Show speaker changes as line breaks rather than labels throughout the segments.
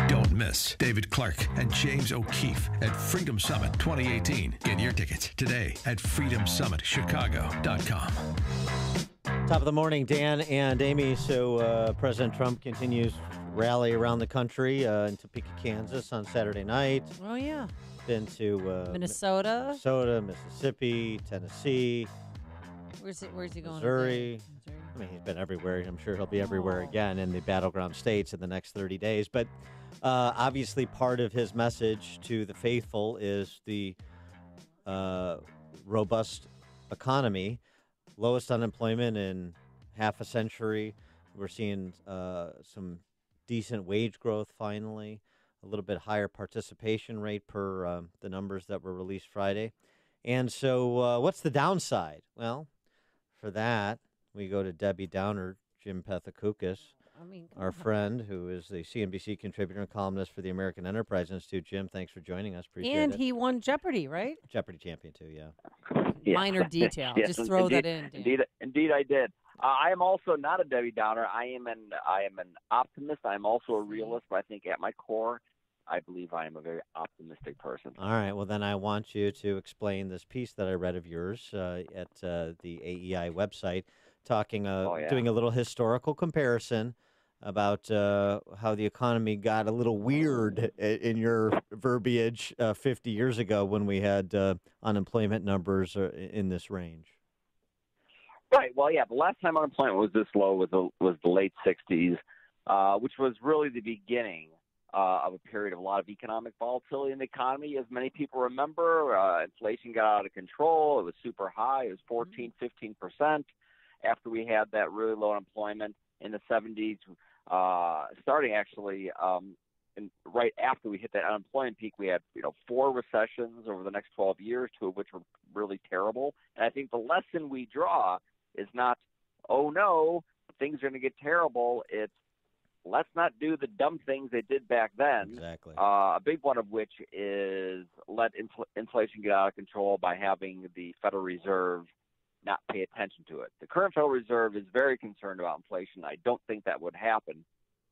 Don't miss David Clark and James O'Keefe at Freedom Summit 2018. Get your tickets today at freedomsummitchicago.com.
Top of the morning, Dan and Amy. So President Trump continues to rally around the country in Topeka, Kansas on Saturday night.
Oh, yeah.
Been to
Minnesota,
Mississippi, Tennessee.
Where's he going?
Missouri. I mean, he's been everywhere. I'm sure he'll be everywhere again in the battleground states in the next 30 days. But obviously part of his message to the faithful is the robust economy, lowest unemployment in half a century. We're seeing some decent wage growth finally, a little bit higher participation rate per the numbers that were released Friday. And so what's the downside? Well, for that, we go to Debbie Downer, Jim Pethokoukis, our friend, who is the CNBC contributor and columnist for the American Enterprise Institute. Jim, thanks for joining us. Appreciate it.
And he won Jeopardy, right?
Jeopardy champion, too, yeah.
Minor detail.
Yes,
just throw
indeed,
that in, Dan.
Indeed, I did. I am also not a Debbie Downer. I am an optimist. I am also a realist, but I think at my core, I believe I am a very optimistic person.
All right. Well, then I want you to explain this piece that I read of yours at the AEI website, doing a little historical comparison about how the economy got a little weird in your verbiage 50 years ago when we had unemployment numbers in this range.
Right. Well, yeah, the last time unemployment was this low was the late 60s, which was really the beginning of a period of a lot of economic volatility in the economy. As many people remember, inflation got out of control. It was super high. It was 14, 15%. After we had that really low unemployment in the 70s, starting actually right after we hit that unemployment peak, we had 4 recessions over the next 12 years, 2 of which were really terrible. And I think the lesson we draw is not, oh no, things are going to get terrible. It's let's not do the dumb things they did back then.
Exactly.
A big one of which is let inflation get out of control by having the Federal Reserve not pay attention to it. The current Federal Reserve is very concerned about inflation. I don't think that would happen.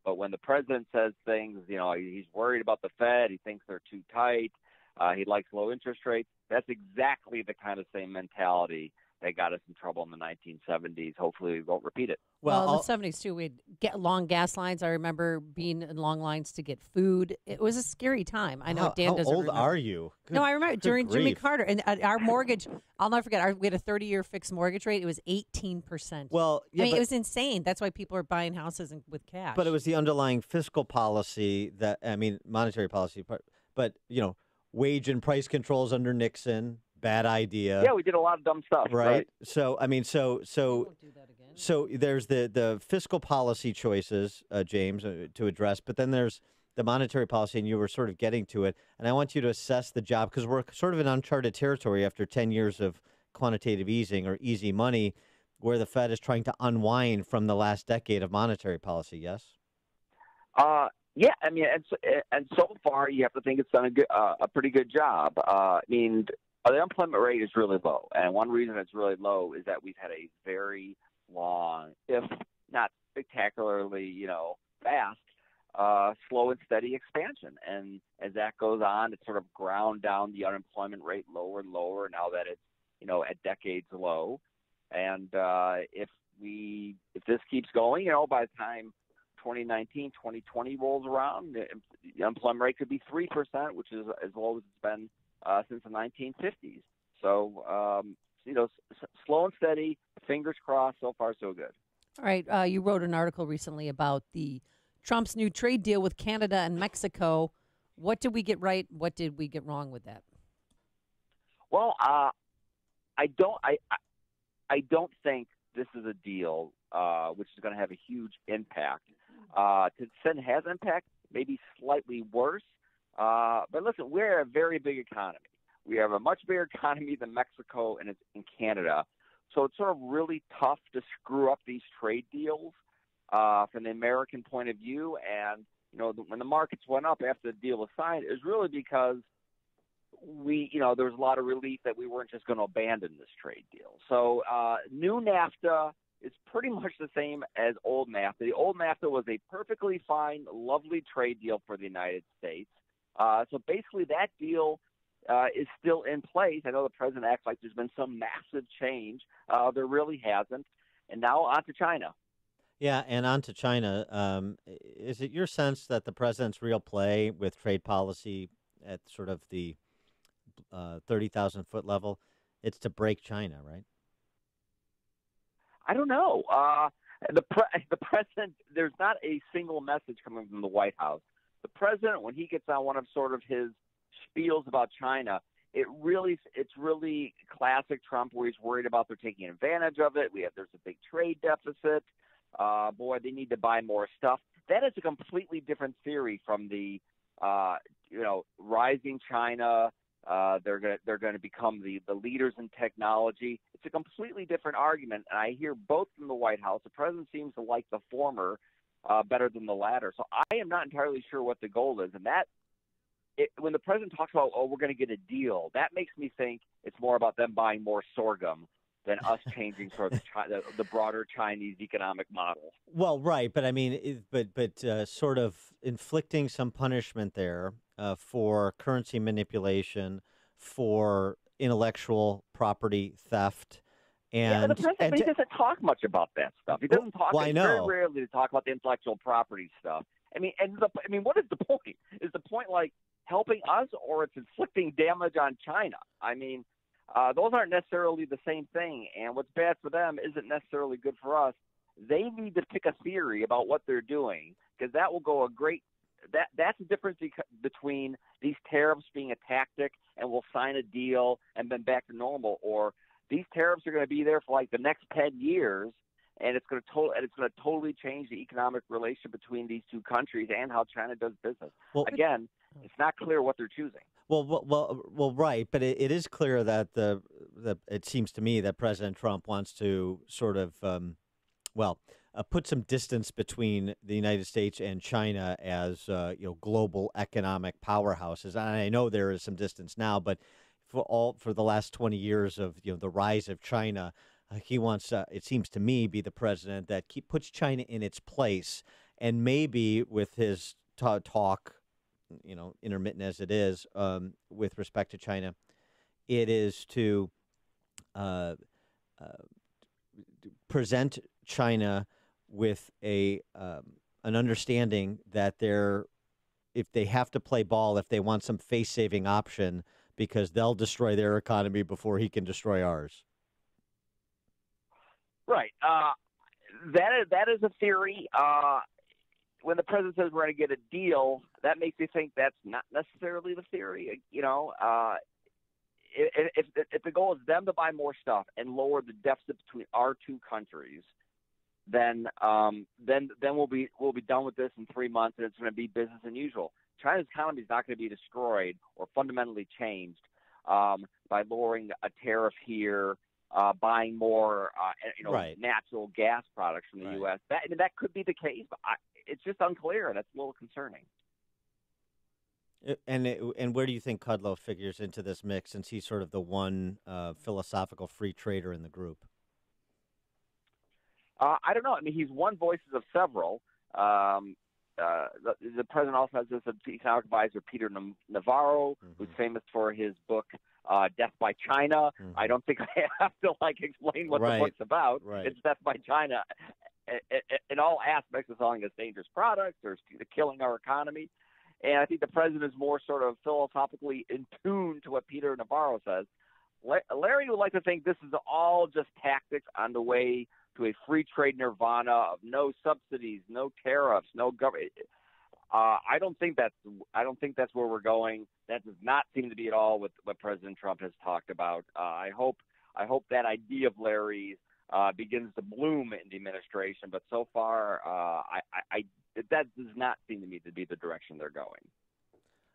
But when the president says things, he's worried about the Fed, he thinks they're too tight, he likes low interest rates, that's exactly the kind of same mentality that got us in trouble in the 1970s. Hopefully we won't repeat it.
Well, in the 70s, too, we'd get long gas lines. I remember being in long lines to get food. It was a scary time. I know Dan doesn't remember.
How old are you?
No, I remember during Jimmy Carter. And our mortgage, I'll never forget, we had a 30-year fixed mortgage rate. It was 18%.
Well, yeah,
it was insane. That's why people are buying houses with cash.
But it was the underlying fiscal policy monetary policy, but wage and price controls under Nixon. Bad idea.
Yeah, we did a lot of dumb stuff.
Right. So so there's the fiscal policy choices, James, to address, but then there's the monetary policy, and you were sort of getting to it. And I want you to assess the job because we're sort of in uncharted territory after 10 years of quantitative easing or easy money, where the Fed is trying to unwind from the last decade of monetary policy. Yes.
Yeah, I mean, and so far you have to think it's done a pretty good job. The unemployment rate is really low, and one reason it's really low is that we've had a very long, if not spectacularly, fast, slow and steady expansion. And as that goes on, it sort of ground down the unemployment rate lower and lower now that it's, at decades low. And if this keeps going, by the time 2019, 2020 rolls around, the unemployment rate could be 3%, which is as low as it's been since the 1950s. So, slow and steady, fingers crossed, so far so good.
All right. You wrote an article recently about Trump's new trade deal with Canada and Mexico. What did we get right? What did we get wrong with that?
Well, I don't think this is a deal which is going to have a huge impact. To the extent it has impact, maybe slightly worse. But listen, we're a very big economy. We have a much bigger economy than Mexico and in Canada. So it's sort of really tough to screw up these trade deals from the American point of view. And, when the markets went up after the deal was signed, it was really because there was a lot of relief that we weren't just going to abandon this trade deal. So new NAFTA is pretty much the same as old NAFTA. The old NAFTA was a perfectly fine, lovely trade deal for the United States. So basically that deal is still in place. I know the president acts like there's been some massive change. There really hasn't. And now on to China.
Yeah, and on to China. Is it your sense that the president's real play with trade policy at sort of the 30,000-foot level, it's to break China, right?
I don't know. The president, there's not a single message coming from the White House. The president, when he gets on one of sort of his spiels about China, it's really classic Trump, where he's worried about they're taking advantage of it. There's a big trade deficit. Boy, they need to buy more stuff. That is a completely different theory from the rising China. They're going to become the leaders in technology. It's a completely different argument, and I hear both from the White House. The president seems to like the former better than the latter. So I am not entirely sure what the goal is, and when the president talks about, we're going to get a deal, that makes me think it's more about them buying more sorghum than us changing sort of the broader Chinese economic model.
Well, right, but I mean, sort of inflicting some punishment there for currency manipulation, for intellectual property theft, and
the president he doesn't talk much about that stuff. He doesn't talk.
Well, I know.
Very rarely to talk about the intellectual property stuff. I mean, what is the point? Is the point like helping us, or it's inflicting damage on China? I mean, those aren't necessarily the same thing, and what's bad for them isn't necessarily good for us. They need to pick a theory about what they're doing, because that will go that's the difference between these tariffs being a tactic and we'll sign a deal and then back to normal, or these tariffs are going to be there for like the next 10 years, and it's going to totally change the economic relationship between these two countries and how China does business. Well, again, it's not clear what they're choosing.
Well, right, but it is clear that it seems to me that President Trump wants to sort of, put some distance between the United States and China as global economic powerhouses. And I know there is some distance now, but for the last 20 years of the rise of China, he wants, it seems to me, be the president that puts China in its place, and maybe with his talk, intermittent as it is, with respect to China, it is to present China with an understanding that if they have to play ball, if they want some face-saving option, because they'll destroy their economy before he can destroy ours.
Right. That is a theory. When the president says we're going to get a deal, that makes me think that's not necessarily the theory. If the goal is them to buy more stuff and lower the deficit between our two countries, then we'll be done with this in 3 months, and it's going to be business as usual. China's economy is not going to be destroyed or fundamentally changed by lowering a tariff here, buying more natural gas products from the U.S. That could be the case, but it's just unclear. That's a little concerning.
And where do you think Kudlow figures into this mix, since he's sort of the one philosophical free trader in the group?
I don't know. I mean, he's one voices of several. The president also has this economic advisor, Peter Navarro, who's famous for his book, Death by China. I don't think I have to explain what the book's about. Right. It's Death by China. In all aspects of selling us dangerous products or killing our economy. And I think the president is more sort of philosophically in tune to what Peter Navarro says. Larry would like to think this is all just tactics on the way to a free trade nirvana of no subsidies, no tariffs, no government. I don't think that's where we're going. That does not seem to be at all what President Trump has talked about. I hope that idea of Larry's begins to bloom in the administration, but so far, that does not seem to me to be the direction they're going.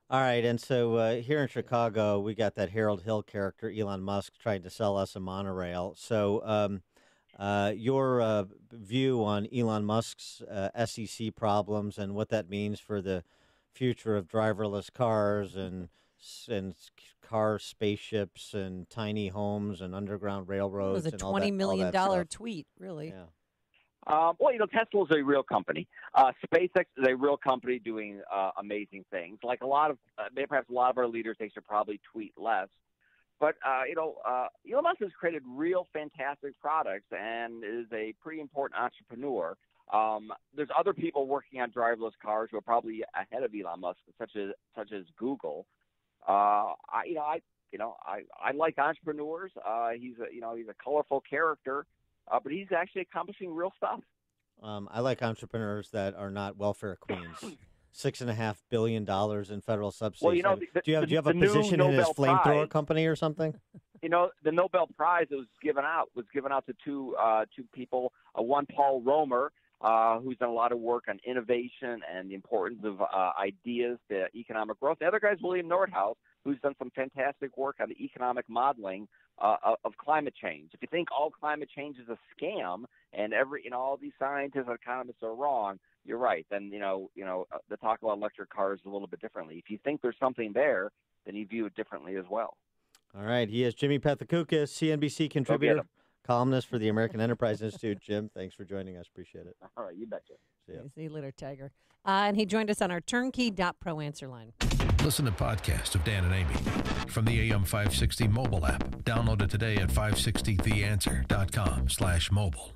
All right, and so here in Chicago, we got that Harold Hill character, Elon Musk, trying to sell us a monorail. So your view on Elon Musk's SEC problems and what that means for the future of driverless cars and car spaceships and tiny homes and underground railroads.
It was a $20 million tweet, really.
Well, Tesla is a real company. SpaceX is a real company doing amazing things. Like perhaps a lot of our leaders, they should probably tweet less. But, Elon Musk has created real fantastic products and is a pretty important entrepreneur. There's other people working on driverless cars who are probably ahead of Elon Musk, such as Google. I like entrepreneurs. He's a colorful character. But he's actually accomplishing real stuff.
I like entrepreneurs that are not welfare queens. $6.5 billion in federal subsidies.
Well,
do you have a position in his flamethrower company or something?
The Nobel Prize that was given out to two people. One, Paul Romer, who's done a lot of work on innovation and the importance of ideas to economic growth. The other guy is William Nordhaus, who's done some fantastic work on the economic modeling of climate change. If you think all climate change is a scam and all these scientists and economists are wrong, you're right. Then the talk about electric cars a little bit differently. If you think there's something there, then you view it differently as well.
All right. He is Jimmy Pethokoukis, CNBC contributor, columnist for the American Enterprise Institute. Jim, thanks for joining us. Appreciate it.
All right, you betcha.
See you later, Tiger. And he joined us on our turnkey.pro answer line.
Listen to podcasts of Dan and Amy from the AM 560 mobile app. Download it today at 560theanswer.com/mobile.